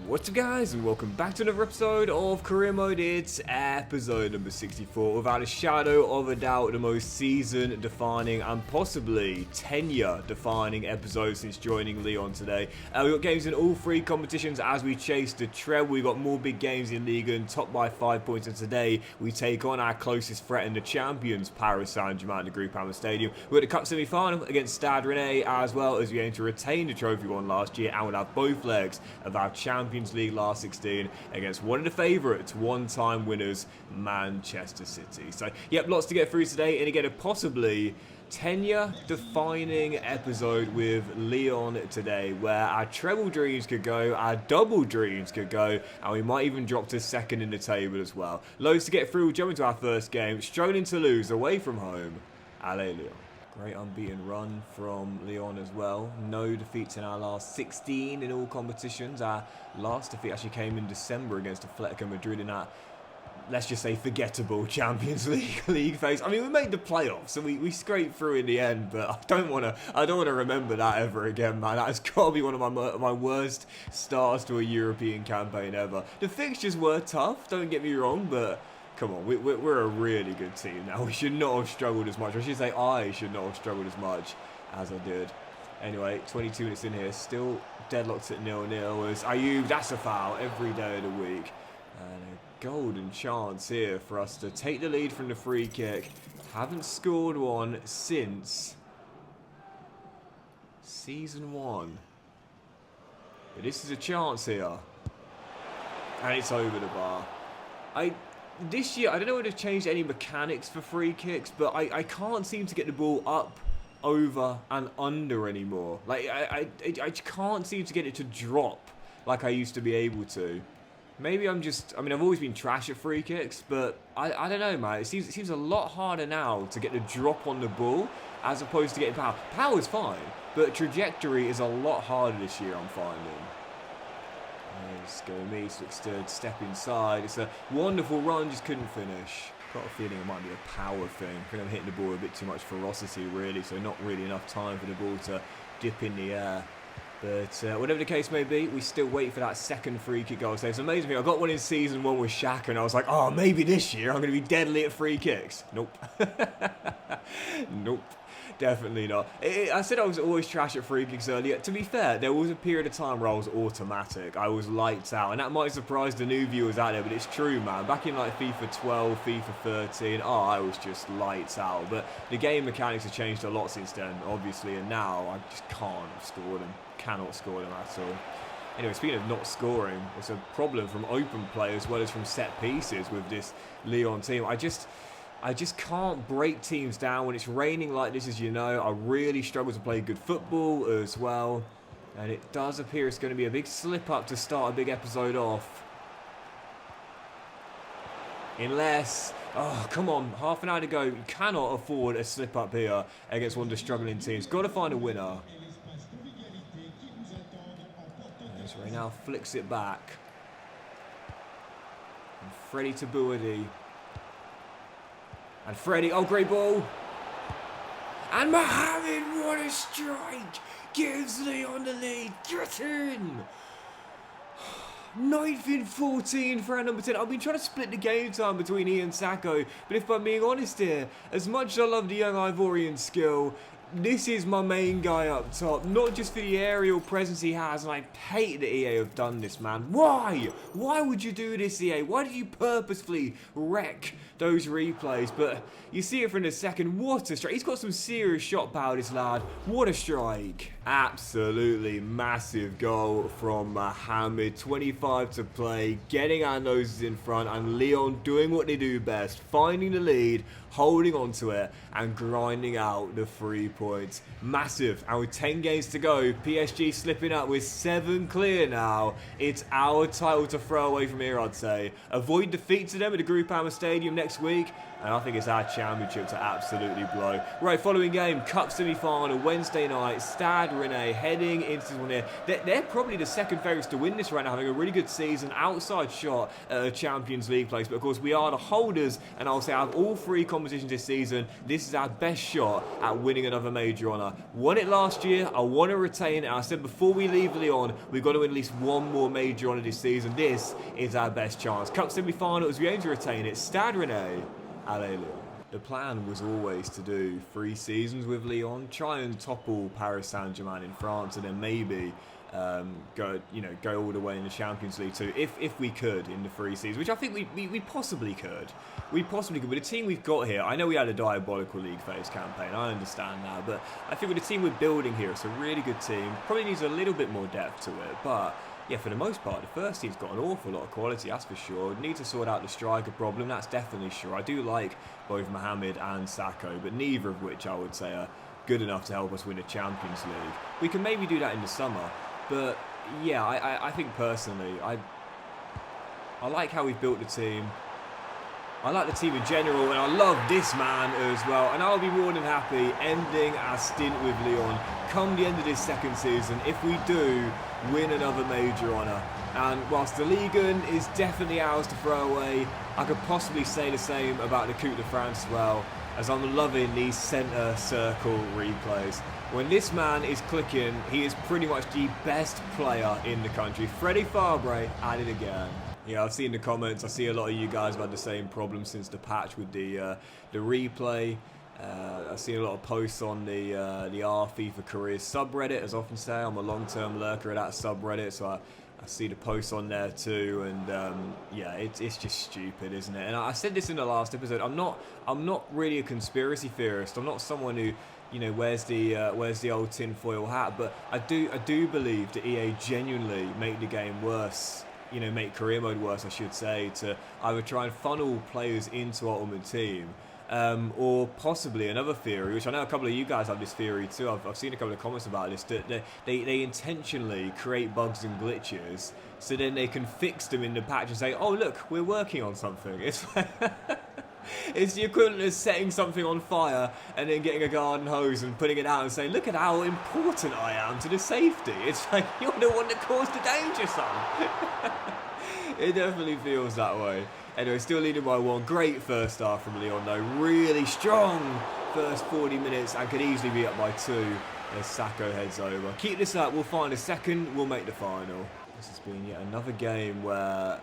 What's up guys, and welcome back to another episode of Career Mode. It's episode number 64, without a shadow of a doubt the most season defining and possibly tenure defining episode since joining Lyon today. We've got games in all three competitions as we chase the treble. We've got more big games in Ligue 1, top by 5 points, and today we take on our closest threat in the champions, Paris Saint-Germain at the Group Hammer Stadium. We're at the Cup semi-final against Stade Rennais, as well as we aim to retain the trophy won last year, and we'll have both legs of our Champions League last 16 against one of the favourites, one-time winners, Manchester City. So, yep, lots to get through today, and again, a possibly tenure-defining episode with Lyon today, where our treble dreams could go, our double dreams could go, and we might even drop to second in the table as well. Loads to get through. We'll jump into our first game, strolling Toulouse, away from home. Allez, Lyon. Great unbeaten run from Lyon as well. No defeats in our last 16 in all competitions. Our last defeat actually came in December against Atletico Madrid in that, let's just say, forgettable Champions League phase. I mean, we made the playoffs, so we scraped through in the end, but I don't want to remember that ever again, man. That has got to be one of my worst starts to a European campaign ever. The fixtures were tough, don't get me wrong, but come on, we're a really good team now. We should not have struggled as much. I should say I should not have struggled as much as I did. Anyway, 22 minutes in here, still deadlocked at 0-0. As Ayoub, that's a foul every day of the week. And a golden chance here for us to take the lead from the free kick. Haven't scored one since Season 1. But this is a chance here. And it's over the bar. This year, I don't know if they've changed any mechanics for free kicks, but I can't seem to get the ball up, over, and under anymore. Like, I can't seem to get it to drop like I used to be able to. Maybe I'm just, I mean, I've always been trash at free kicks, but I don't know, man. It seems a lot harder now to get the drop on the ball as opposed to getting power. Power's fine, but trajectory is a lot harder this year, I'm finding. Let's go me, Slickstead, step inside. It's a wonderful run, just couldn't finish. Got a feeling it might be a power thing. I think I'm hitting the ball with a bit too much ferocity, really, so not really enough time for the ball to dip in the air. But whatever the case may be, we still wait for that second free kick goal. So it's amazing thing. I got one in Season 1 with Xhaka, and I was like, oh, maybe this year I'm going to be deadly at free kicks. Nope. Nope. Definitely not. I said I was always trash at free kicks earlier. To be fair, there was a period of time where I was automatic. I was lights out. And that might surprise the new viewers out there, but it's true, man. Back in like FIFA 12, FIFA 13, I was just lights out. But the game mechanics have changed a lot since then, obviously. And now I just can't score them. Cannot score them at all. Anyway, speaking of not scoring, it's a problem from open play as well as from set pieces with this Lyon team. I just can't break teams down when it's raining like this, as you know. I really struggle to play good football as well. And it does appear it's going to be a big slip-up to start a big episode off. Unless, oh, come on, half an hour to go. You cannot afford a slip-up here against one of the struggling teams. Got to find a winner. So he now flicks it back. And Freddie to Bouhaddi. And Freddie, oh, great ball. And Mohamed, what a strike. Gives Lyon the lead. Get in. 9th in 14 for our number 10. I've been trying to split the game time between he and Sakho. But if I'm being honest here, as much as I love the young Ivorian skill, this is my main guy up top, not just for the aerial presence he has, and I hate that EA have done this, man. Why? Why would you do this, EA? Why did you purposefully wreck those replays? But you see it from the second. What a strike. He's got some serious shot power, this lad. What a strike. Absolutely massive goal from Mohamed. 25 to play, getting our noses in front, and Lyon doing what they do best, finding the lead, holding on to it, and grinding out the 3 points. Massive. And with 10 games to go, PSG slipping up with 7 clear now. It's our title to throw away from here, I'd say. Avoid defeat to them at the Group Hammer Stadium next week, and I think it's our championship to absolutely blow. Right, following game, Cup semi-final, Wednesday night, Stade Rennais heading into this one here. They're probably the second favourites to win this right now, having a really good season, outside shot at a Champions League place. But of course, we are the holders, and I'll say out of all 3 competitions this season, this is our best shot at winning another major honour. Won it last year, I want to retain it. I said before we leave Lyon, we've got to win at least one more major honour this season. This is our best chance. Cup semi-final as we aim to retain it. Stade Rennais, allez Lyon. The plan was always to do 3 seasons with Lyon, try and topple Paris Saint-Germain in France, and then maybe go all the way in the Champions League too, if we could in the 3 seasons, which I think we possibly could. We possibly could. With the team we've got here, I know we had a diabolical league phase campaign, I understand that, but I think with the team we're building here, it's a really good team. Probably needs a little bit more depth to it, but yeah, for the most part, the first team's got an awful lot of quality, that's for sure. Need to sort out the striker problem, that's definitely sure. I do like both Mohamed and Sakho, but neither of which I would say are good enough to help us win a Champions League. We can maybe do that in the summer, but yeah, I think personally, I like how we've built the team. I like the team in general, and I love this man as well. And I'll be more than happy ending our stint with Lyon come the end of this second season if we do win another major honour. And whilst the Ligue 1 is definitely ours to throw away, I could possibly say the same about the Coupe de France as well, as I'm loving these centre circle replays. When this man is clicking, he is pretty much the best player in the country. Freddie Fabre at it again. Yeah, I've seen the comments. I see a lot of you guys have had the same problem since the patch with the replay. I've seen a lot of posts on the R FIFA Careers subreddit. As I often say, I'm a long-term lurker at that subreddit, so I see the posts on there too. And yeah, it's just stupid, isn't it? And I said this in the last episode. I'm not really a conspiracy theorist. I'm not someone who, you know, wears the old tinfoil hat. But I do believe that EA genuinely make the game worse. You know, make career mode worse, I should say, to either try and funnel players into our Ultimate Team, or possibly another theory, which I know a couple of you guys have this theory too. I've seen a couple of comments about this, that they intentionally create bugs and glitches so then they can fix them in the patch and say, oh look, we're working on something. It's like it's the equivalent of setting something on fire and then getting a garden hose and putting it out and saying, look at how important I am to the safety. It's like, you're the one that caused the danger, son. It definitely feels that way. Anyway, still leading by 1. Great first half from Lyon though. Really strong first 40 minutes and could easily be up by 2 as Sakho heads over. Keep this up, we'll find a second, we'll make the final. This has been yet another game where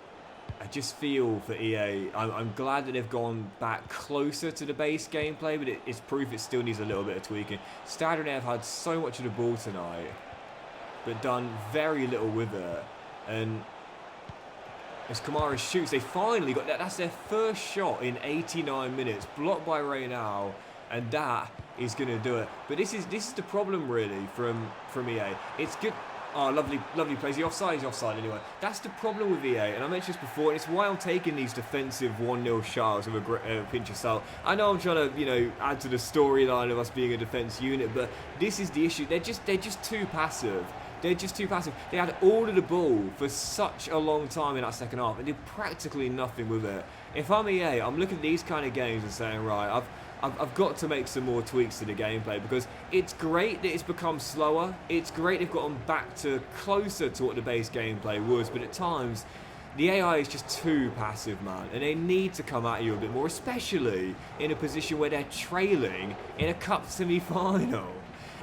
I just feel for EA, I'm glad that they've gone back closer to the base gameplay, but it's proof it still needs a little bit of tweaking. Stade Rennais have had so much of the ball tonight, but done very little with it. And as Kamara shoots, they finally got that. That's their first shot in 89 minutes, blocked by Reynal, and that is going to do it. But this is the problem really from EA. It's good. Oh, lovely plays. The offside is offside anyway. That's the problem with EA, and I mentioned this before, and it's why I'm taking these defensive 1-0 shots with a pinch of salt. I know I'm trying to, you know, add to the storyline of us being a defence unit, but this is the issue. They're just too passive. They're just too passive. They had all of the ball for such a long time in that second half and did practically nothing with it. If I'm EA, I'm looking at these kind of games and saying, right, I've got to make some more tweaks to the gameplay, because it's great that it's become slower. It's great they've gotten back to closer to what the base gameplay was, but at times the AI is just too passive, man, and they need to come at you a bit more, especially in a position where they're trailing in a cup semi-final.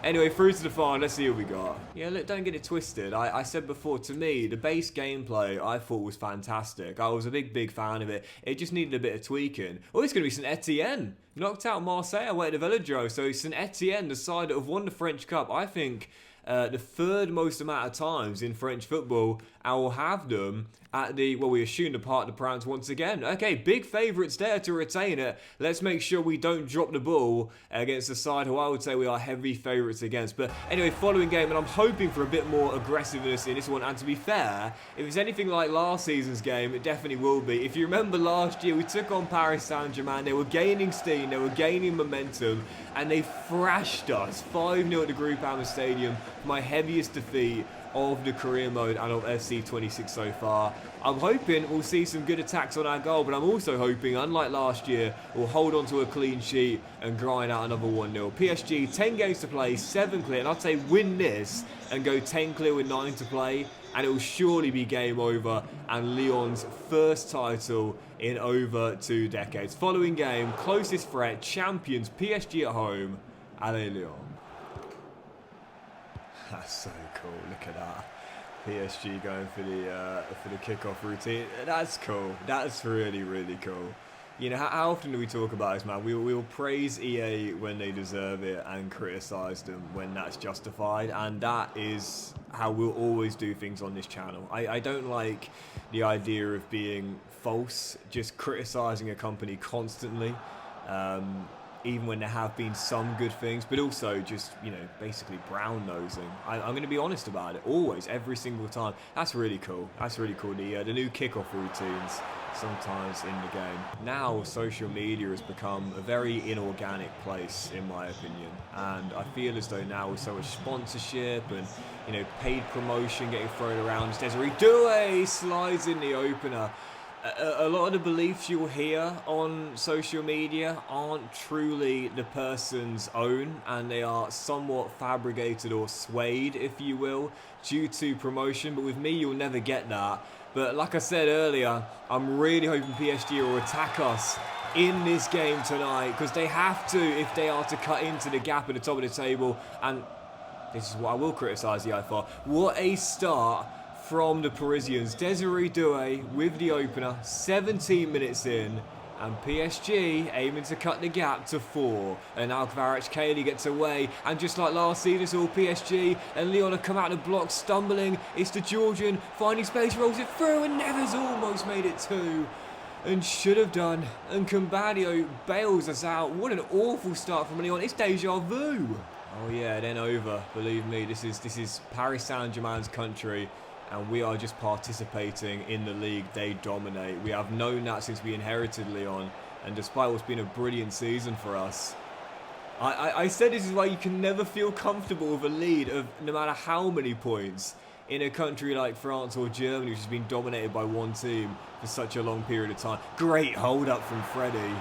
Anyway, through to the final, let's see what we got. Yeah, look, don't get it twisted. I said before, to me, the base gameplay I thought was fantastic. I was a big fan of it. It just needed a bit of tweaking. Oh, it's going to be St Etienne. Knocked out Marseille away at the Velodrome. So St Etienne, the side that have won the French Cup, I think the third most amount of times in French football, I will have them at the, well, we assume the Parc des Princes once again. Okay, big favourites there to retain it. Let's make sure we don't drop the ball against the side who I would say we are heavy favourites against. But anyway, following game, and I'm hoping for a bit more aggressiveness in this one. And to be fair, if it's anything like last season's game, it definitely will be. If you remember last year, we took on Paris Saint-Germain. They were gaining steam, they were gaining momentum, and they thrashed us 5-0 at the Groupe Ama Stadium. My heaviest defeat of the career mode and of FC26 so far. I'm hoping we'll see some good attacks on our goal, but I'm also hoping, unlike last year, we'll hold on to a clean sheet and grind out another 1-0. PSG, 10 games to play, 7 clear, and I'd say win this and go 10 clear with 9 to play, and it will surely be game over and Lyon's first title in over 2 decades. Following game, closest threat, champions, PSG at home, Allez Lyon. That's so cool, look at that. PSG going for the kickoff routine. That's cool. That's really, really cool. You know, how often do we talk about this, man? We'll praise EA when they deserve it and criticise them when that's justified, and that is how we'll always do things on this channel. I don't like the idea of being false, just criticising a company constantly. Even when there have been some good things, but also just, you know, basically brown-nosing. I'm going to be honest about it, always, every single time. That's really cool. That's really cool. The new kickoff routines sometimes in the game. Now, social media has become a very inorganic place, in my opinion. And I feel as though now with so much sponsorship and, you know, paid promotion getting thrown around, Desiree Doué slides in the opener. A lot of the beliefs you'll hear on social media aren't truly the person's own, and they are somewhat fabricated or swayed, if you will, due to promotion. But with me, you'll never get that. But like I said earlier, I'm really hoping PSG will attack us in this game tonight, because they have to if they are to cut into the gap at the top of the table. And this is what I will criticise the eye for. What a start from the Parisians. Desiree Doué with the opener, 17 minutes in, and PSG aiming to cut the gap to 4. And now Kvaratskhelia gets away, and just like last season, it's all PSG, and Lyon have come out of the block stumbling. It's the Georgian finding space, rolls it through, and Neves almost made it 2. And should have done. And Cambadio bails us out. What an awful start from Lyon. It's deja vu. Oh yeah, then over. Believe me, this is Paris Saint-Germain's country, and we are just participating in the league they dominate. We have known that since we inherited Lyon, and despite what's been a brilliant season for us, I said this is why you can never feel comfortable with a lead of no matter how many points in a country like France or Germany, which has been dominated by one team for such a long period of time. Great hold up from Freddie.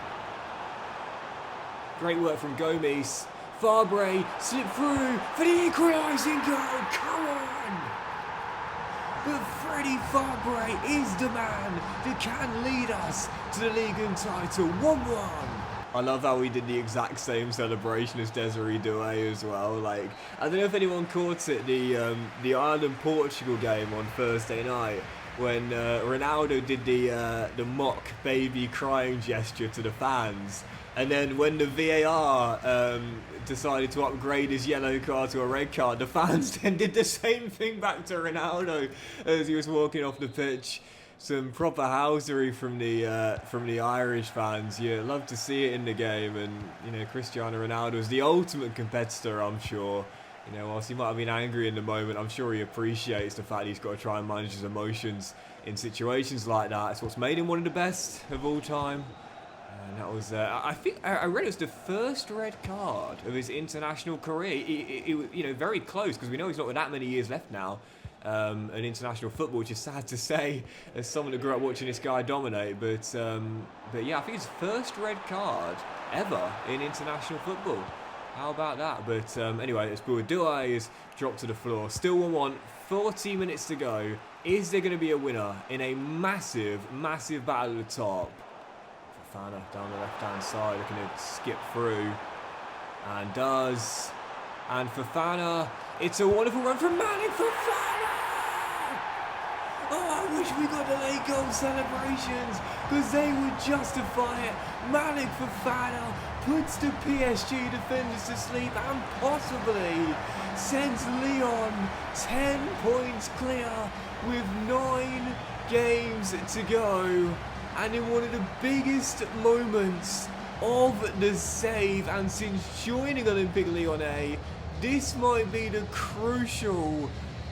Great work from Gomes. Fabre slipped through for the equalising goal. Come on! But Freddie Fabre is the man that can lead us to the league and title. 1-1. I love how we did the exact same celebration as Desiree Doué as well. Like, I don't know if anyone caught it, the Ireland-Portugal game on Thursday night, when Ronaldo did the mock baby crying gesture to the fans. And then when the VAR decided to upgrade his yellow card to a red card, the fans then did the same thing back to Ronaldo as he was walking off the pitch. Some proper housery from the Irish fans. Yeah, love to see it in the game. And, you know, Cristiano Ronaldo is the ultimate competitor, I'm sure. You know, whilst he might have been angry in the moment, I'm sure he appreciates the fact he's got to try and manage his emotions in situations like that. It's what's made him one of the best of all time. And that was, I think, I read it was the first red card of his international career. It was, you know, very close, because we know he's not got that many years left now in international football, which is sad to say as someone who grew up watching this guy dominate. But yeah, I think his first red card ever in international football. How about that? But anyway, it's Doué is dropped to the floor. Still 1-1, 40 minutes to go. Is there going to be a winner in a massive, massive battle at the top? Fofana down the left-hand side, looking to skip through, and does. And Fofana, it's a wonderful run from Malik Fofana! Oh, I wish we got the late goal celebrations, because they would justify it. Malik Fofana puts the PSG defenders to sleep and possibly sends Lyon 10 points clear with 9 games to go. And in one of the biggest moments of the save, and since joining Olympique Lyonnais, this might be the crucial,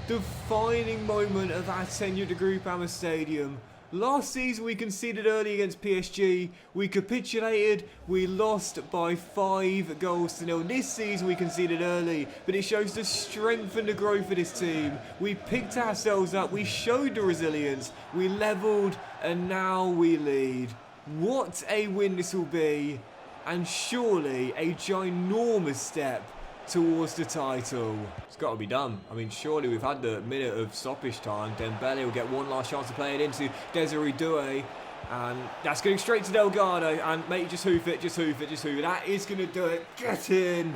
defining moment of our tenure at the Groupama Stadium. Last season we conceded early against PSG, we capitulated, we lost by 5 goals to 0. This season we conceded early, but it shows the strength and the growth of this team. We picked ourselves up, we showed the resilience, we levelled, and now we lead. What a win this will be, and surely a ginormous step towards the title. It's got to be done. I mean, surely we've had the minute of stoppage time. Dembele will get one last chance to play it into Desiree Doué, and that's going straight to Delgado. And mate, just hoof it, just hoof it, just hoof it. That is going to do it. Get in.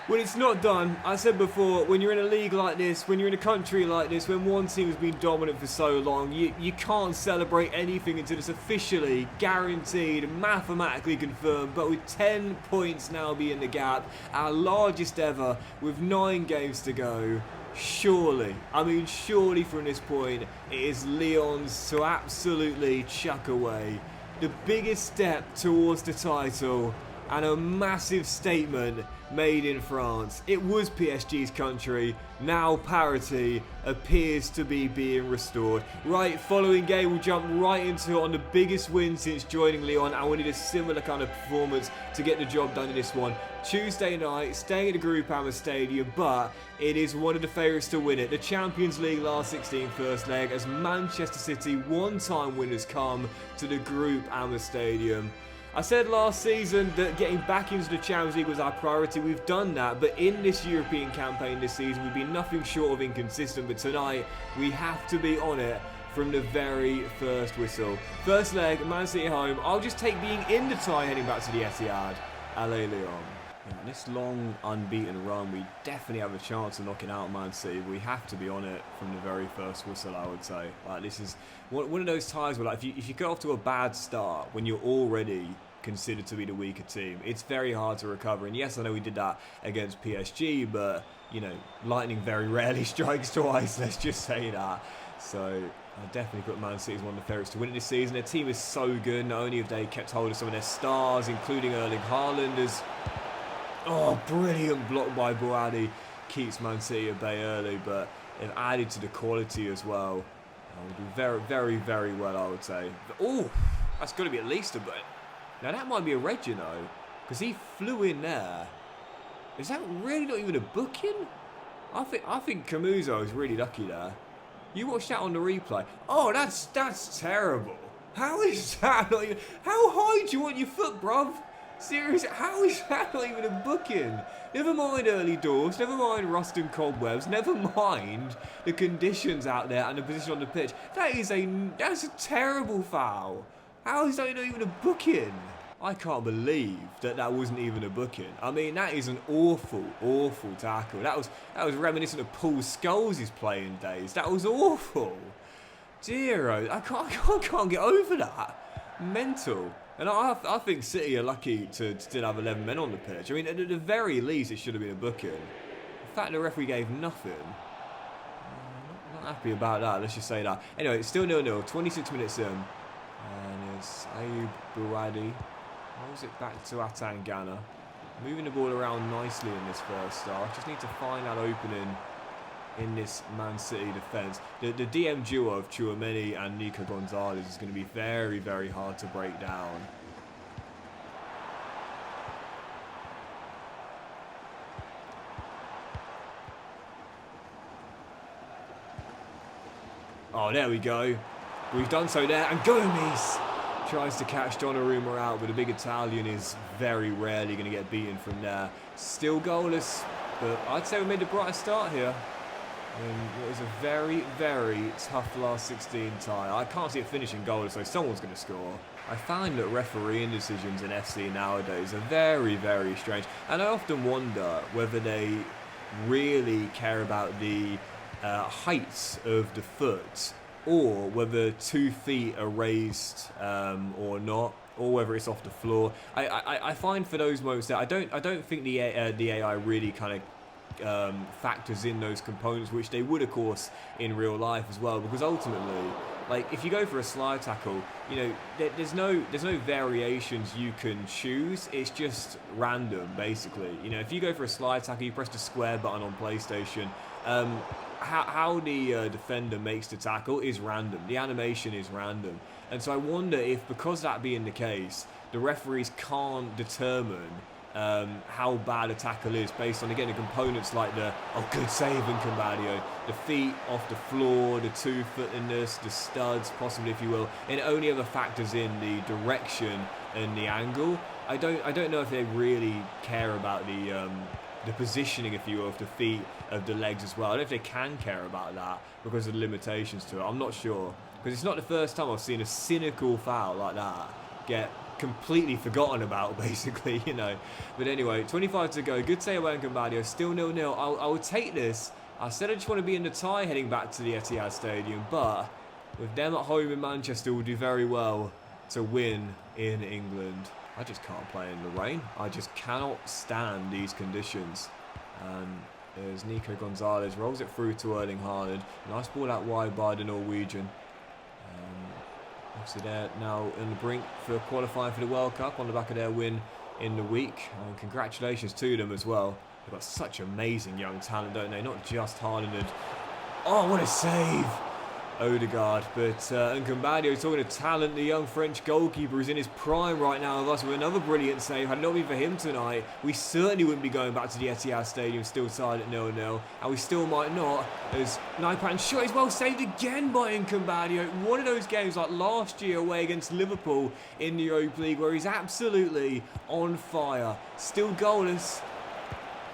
When it's not done, I said before, when you're in a league like this, when you're in a country like this, when one team has been dominant for so long, you can't celebrate anything until it's officially guaranteed, mathematically confirmed. But with 10 points now being the gap, our largest ever, with 9 games to go, surely, I mean surely from this point, it is Lyon's to absolutely chuck away. The biggest step towards the title, and a massive statement made in France. It was PSG's country, now parity appears to be being restored. Right, following game we'll jump right into it on the biggest win since joining Lyon, and we need a similar kind of performance to get the job done in this one. Tuesday night, staying at the Groupama Stadium, but it is one of the favourites to win it. The Champions League last 16 first leg, as Manchester City one-time winners come to the Groupama Stadium. I said last season that getting back into the Champions League was our priority. We've done that, but in this European campaign this season, we've been nothing short of inconsistent. But tonight, we have to be on it from the very first whistle. First leg, Man City home. I'll just take being in the tie heading back to the Etihad. Allez Lyon. Yeah, this long unbeaten run, we definitely have a chance of knocking out Man City. We have to be on it from the very first whistle, I would say. Like, this is one of those ties where, like, if you go off to a bad start when you're already considered to be the weaker team, it's very hard to recover. And yes, I know we did that against PSG, but you know, lightning very rarely strikes twice, let's just say that. So I definitely put Man City as one of the favourites to win it this season. Their team is so good. Not only have they kept hold of some of their stars, including Erling Haaland, as brilliant block by Boadi keeps Man City at bay early, but they've added to the quality as well. They do very, very, very well, I would say. Oh, that's got to be at least a bit. Now that might be a red, you know, because he flew in there. Is that really not even a booking? I think Camuso is really lucky there. You watched that on the replay. Oh, that's terrible. How is that not even? How high do you want your foot, bruv? Seriously, how is that not even a booking? Never mind early doors, never mind rust and cobwebs, never mind the conditions out there and the position on the pitch. That's a terrible foul. How is that not even a booking? I can't believe that wasn't even a booking. I mean, that is an awful, awful tackle. That was reminiscent of Paul Scholes' playing days. That was awful. Dear, I can't get over that. Mental. And I think City are lucky to still have 11 men on the pitch. I mean, at the very least, it should have been a booking. The fact the referee gave nothing, not happy about that, let's just say that. Anyway, it's still 0-0, 26 minutes in. And it's Ayub Boadi. Rolls it back to Atangana. Moving the ball around nicely in this first start. Just need to find that opening in this Man City defence. The DM duo of Tchouaméni and Nico Gonzalez is going to be very, very hard to break down. Oh, there we go. We've done so there, and Gomes tries to catch Donnarumma out, but the big Italian is very rarely going to get beaten from there. Still goalless, but I'd say we made a brighter start here. And it was a very, very tough last 16 tie. I can't see it finishing goalless, so someone's going to score. I find that refereeing decisions in FC nowadays are very, very strange. And I often wonder whether they really care about the height of the foot, or whether 2 feet are raised or not, or whether it's off the floor. I find for those moments that I don't think the AI really kind of factors in those components, which they would of course in real life as well, because ultimately, like, if you go for a slide tackle, you know, there's no variations you can choose. It's just random, basically. You know, if you go for a slide tackle, you press the square button on PlayStation. how the defender makes the tackle is random. The animation is random. And so I wonder if, because that being the case, the referees can't determine how bad a tackle is based on, again, the components like good save in Cambadio, the feet off the floor, the two-footedness, the studs, possibly, if you will, and it only ever factors in the direction and the angle. I don't know if they really care about the positioning, if you will, of the feet, of the legs as well. I don't know if they can care about that because of the limitations to it. I'm not sure. Because it's not the first time I've seen a cynical foul like that get completely forgotten about, basically, you know. But anyway, 25 to go. Good save away in Cambadio. Still 0-0. I would take this. I said I just want to be in the tie heading back to the Etihad Stadium, but with them at home in Manchester, we'll do very well to win in England. I just can't play in the rain. I just cannot stand these conditions. There's Nico Gonzalez, rolls it through to Erling Haaland. Nice ball out wide by the Norwegian. Obviously they're now on the brink for qualifying for the World Cup on the back of their win in the week. And congratulations to them as well. They've got such amazing young talent, don't they? Not just Haaland. Oh, what a save! Odegaard, but Cambadio talking of talent, the young French goalkeeper is in his prime right now with us with another brilliant save. Had it not been for him tonight, we certainly wouldn't be going back to the Etihad Stadium still tied at 0-0, and we still might not, as Naipan shot is well saved again by Cambadio. One of those games like last year away against Liverpool in the Europa League where he's absolutely on fire. Still goalless.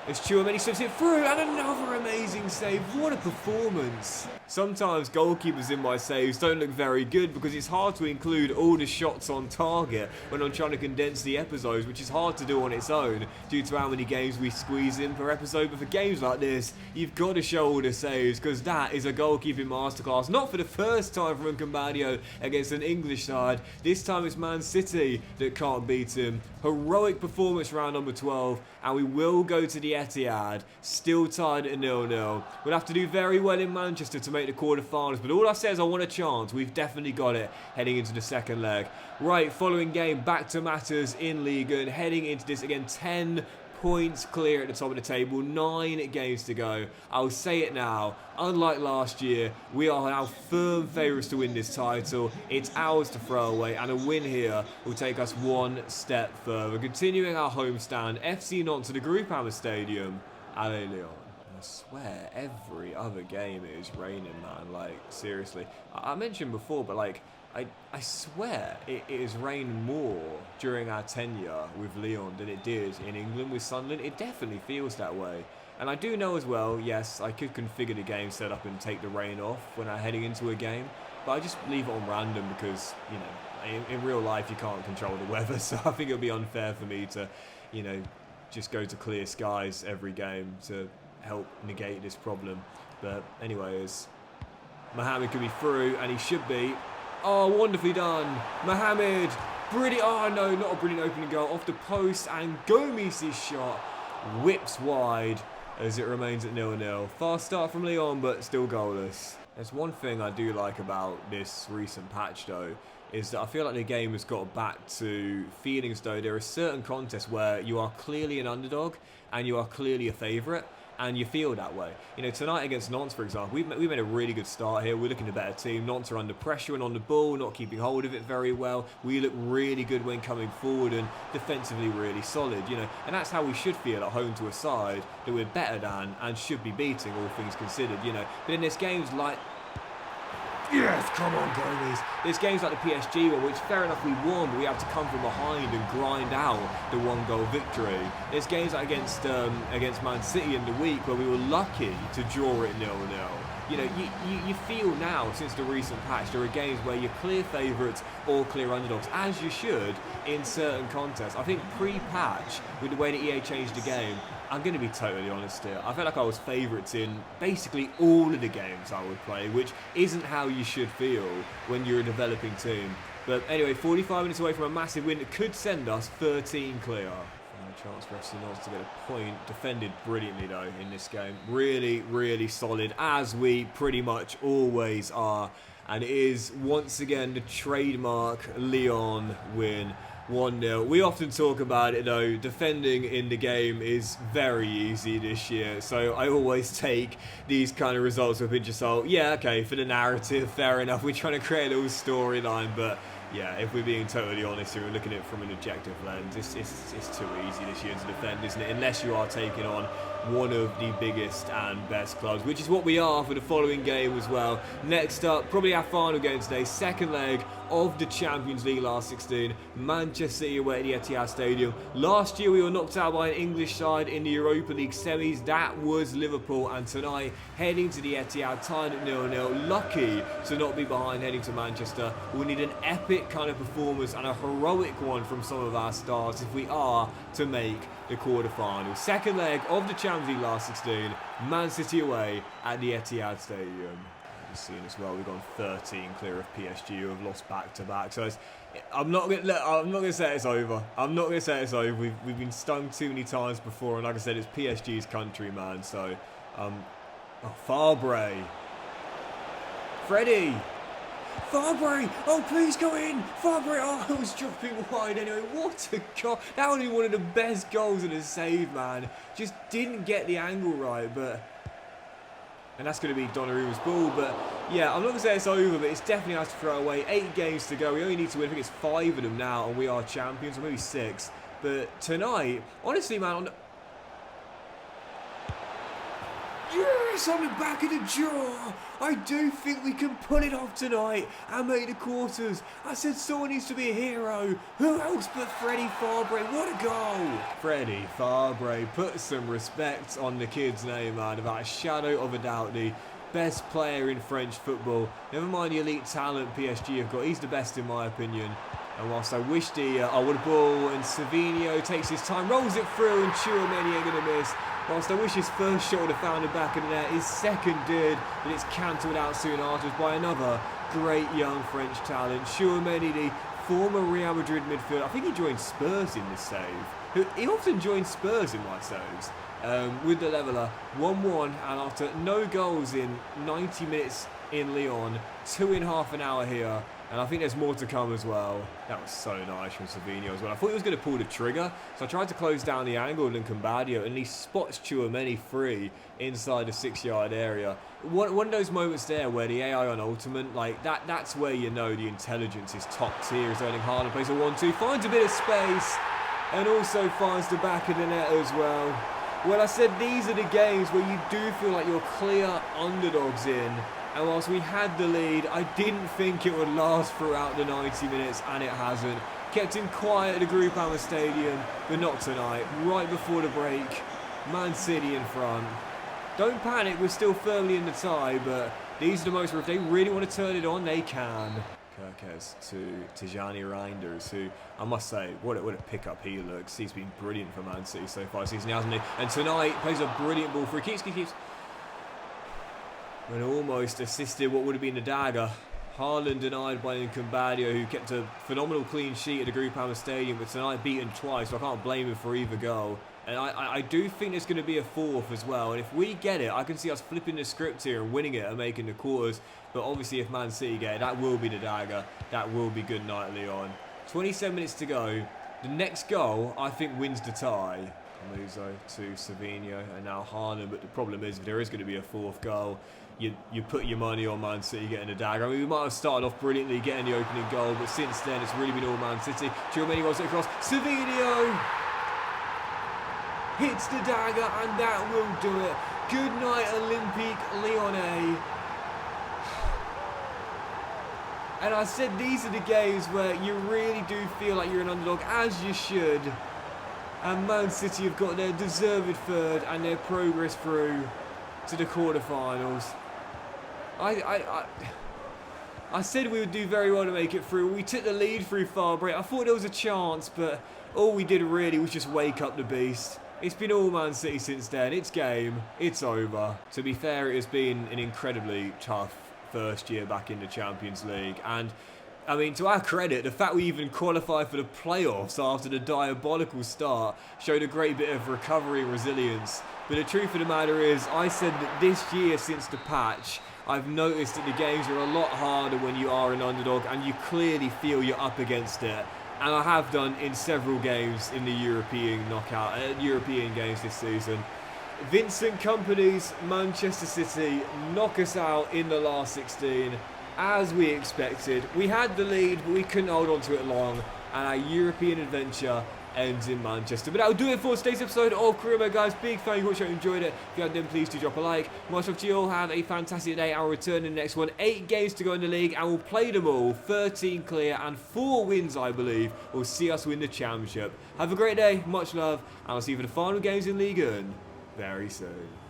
As Chouameni slips it through, and another amazing save. What a performance. Sometimes goalkeepers in my saves don't look very good because it's hard to include all the shots on target when I'm trying to condense the episodes, which is hard to do on its own due to how many games we squeeze in per episode. But for games like this, you've got to show all the saves because that is a goalkeeping masterclass. Not for the first time from Cambadio against an English side. This time it's Man City that can't beat him. Heroic performance round number 12, and we will go to the Etihad, still tied at 0-0. We'll have to do very well in Manchester to make the quarterfinals, but all I say is I want a chance. We've definitely got it heading into the second leg. Right, following game, back to matters in Liga, and heading into this again, 10 points clear at the top of the table, 9 games to go. I'll say it now, unlike last year, we are now firm favourites to win this title. It's ours to throw away, and a win here will take us one step further. Continuing our homestand, FC Nantes to the Groupama Stadium, Allez Lyon. I swear, every other game is raining, man, like, seriously. I mentioned before, but like, I swear it has rained more during our tenure with Lyon than it did in England with Sunderland. It definitely feels that way. And I do know as well, yes, I could configure the game setup and take the rain off when I'm heading into a game, but I just leave it on random because, you know, in real life you can't control the weather, so I think it would be unfair for me to, you know, just go to clear skies every game to help negate this problem. But anyways, Mohamed could be through, and he should be. Oh, wonderfully done. Mohamed, brilliant. Oh, no, not a brilliant opening goal. Off the post, and Gomes' shot whips wide as it remains at 0-0. Fast start from Lyon, but still goalless. There's one thing I do like about this recent patch, though, is that I feel like the game has got back to feeling as though there are certain contests where you are clearly an underdog and you are clearly a favourite. And you feel that way. You know, tonight against Nantes, for example, we made a really good start here. We're looking a better team. Nantes are under pressure and on the ball, not keeping hold of it very well. We look really good when coming forward and defensively really solid, you know. And that's how we should feel at home to a side that we're better than and should be beating, all things considered, you know. But in this games like... Yes, come on, Gomes. There's games like the PSG one, which fair enough we won, but we have to come from behind and grind out the one-goal victory. There's games like against Man City in the week where we were lucky to draw it 0-0. You know, you feel now, since the recent patch, there are games where you're clear favourites or clear underdogs, as you should in certain contests. I think pre-patch, with the way that EA changed the game, I'm going to be totally honest here, I felt like I was favourites in basically all of the games I would play, which isn't how you should feel when you're a developing team. But anyway, 45 minutes away from a massive win that could send us 13 clear. Chance for FC Nantes to get a point. Defended brilliantly though in this game. Really, really solid, as we pretty much always are. And it is once again the trademark Lyon win. 1-0. We often talk about it though, defending in the game is very easy this year, so I always take these kind of results with a pinch of salt. Yeah, okay, for the narrative, fair enough, we're trying to create a little storyline, but yeah, if we're being totally honest here, we're looking at it from an objective lens, it's too easy this year to defend, isn't it? Unless you are taking on one of the biggest and best clubs, which is what we are for the following game as well. Next up, probably our final game today, second leg of the Champions League last 16, Manchester City away at the Etihad Stadium. Last year we were knocked out by an English side in the Europa League semis, that was Liverpool, and tonight heading to the Etihad, tied at 0-0, lucky to not be behind heading to Manchester. We'll need an epic kind of performance and a heroic one from some of our stars if we are to make the quarter-final. Second leg of the Champions League last 16, Man City away at the Etihad Stadium. Just seeing as well, we've gone 13 clear of PSG, who have lost back-to-back. So I'm not gonna say it's over. I'm not gonna say it's over. We've been stung too many times before, and like I said, it's PSG's country, man. So, Fabre, Freddie. Fabre! Oh, please go in! Fabre! Oh, I was dropping wide anyway. What a goal! That would be one of the best goals in a save, man. Just didn't get the angle right, but... And that's going to be Donnarumma's ball, but... Yeah, I'm not going to say it's over, but it's definitely has to throw away. 8 games to go. We only need to win, I think it's 5 of them now, and we are champions, or maybe 6. But tonight, honestly, man... Yes, on the back of the jaw. I do think we can pull it off tonight and make the quarters. I said someone needs to be a hero. Who else but Freddie Fabre? What a goal. Freddie Fabre, put some respect on the kid's name, man. Without a shadow of a doubt, the best player in French football. Never mind the elite talent PSG have got. He's the best in my opinion. And whilst I wish what a ball, and Savinho takes his time, rolls it through, and Tchouaméni ain't going to miss. Whilst I wish his first shot would have found the back of the net, his second did, but it's cancelled out soon afterwards by another great young French talent. Tchouaméni, the former Real Madrid midfielder. I think he joined Spurs in this save. He often joins Spurs in my saves. With the leveller, 1-1, and after no goals in 90 minutes in Lyon, 2 in half an hour here, and I think there's more to come as well. That was so nice from Savinho as well. I thought he was going to pull the trigger, so I tried to close down the angle and Combadio, and he spots Tchouaméni free inside the 6-yard area. One of those moments there where the AI on Ultimate, like that's where you know the intelligence is top tier. Is Erling Haaland plays a 1-2, finds a bit of space, and also finds the back of the net as well. Well, I said these are the games where you do feel like you're clear underdogs in. And whilst we had the lead, I didn't think it would last throughout the 90 minutes, and it hasn't. Kept him quiet at the Groupama Stadium, but not tonight. Right before the break, Man City in front. Don't panic, we're still firmly in the tie, but these are the most, if they really want to turn it on, they can. Kirkes to Tijani Reinders, who, I must say, what a pickup he looks. He's been brilliant for Man City so far this season, hasn't he? And tonight, plays a brilliant ball for keeps. When almost assisted what would have been the dagger. Haaland denied by Combadio, who kept a phenomenal clean sheet at the Groupama Stadium, but tonight beaten twice, so I can't blame him for either goal. And I do think there's going to be a 4th as well, and if we get it, I can see us flipping the script here and winning it and making the quarters. But obviously if Man City get it, that will be the dagger. That will be good night, Leon. 27 minutes to go. The next goal, I think, wins the tie. Muzo to Savinho, and now Haaland, but the problem is if there is going to be a 4th goal, you put your money on Man City getting a dagger. I mean, we might have started off brilliantly getting the opening goal, but since then it's really been all Man City. Tchouaméni rolls it across, Savinho hits the dagger, and that will do it. Good night, Olympique Lyonnais. And I said these are the games where you really do feel like you're an underdog, as you should. And Man City have got their deserved 3rd and their progress through to the quarterfinals. I said we would do very well to make it through. We took the lead through Fabre. I thought there was a chance, but all we did really was just wake up the beast. It's been all Man City since then. It's game. It's over. To be fair, it has been an incredibly tough first year back in the Champions League. And I mean, to our credit, the fact we even qualified for the playoffs after the diabolical start showed a great bit of recovery and resilience. But the truth of the matter is, I said that this year since the patch, I've noticed that the games are a lot harder when you are an underdog and you clearly feel you're up against it. and I have done in several games in the European games this season. Vincent Kompany's Manchester City knock us out in the last 16, as we expected. We had the lead, but we couldn't hold on to it long, and our European adventure ends in Manchester. But that'll do it for today's episode of Career Mode, guys. Big fan you watched it, enjoyed it. If you have done, please do drop a like. Much love to you all. Have a fantastic day. I'll return in the next one. 8 games to go in the league, and we'll play them all. 13 clear and 4 wins, I believe, will see us win the championship. Have a great day. Much love, and I'll see you for the final games in Ligue 1 very soon.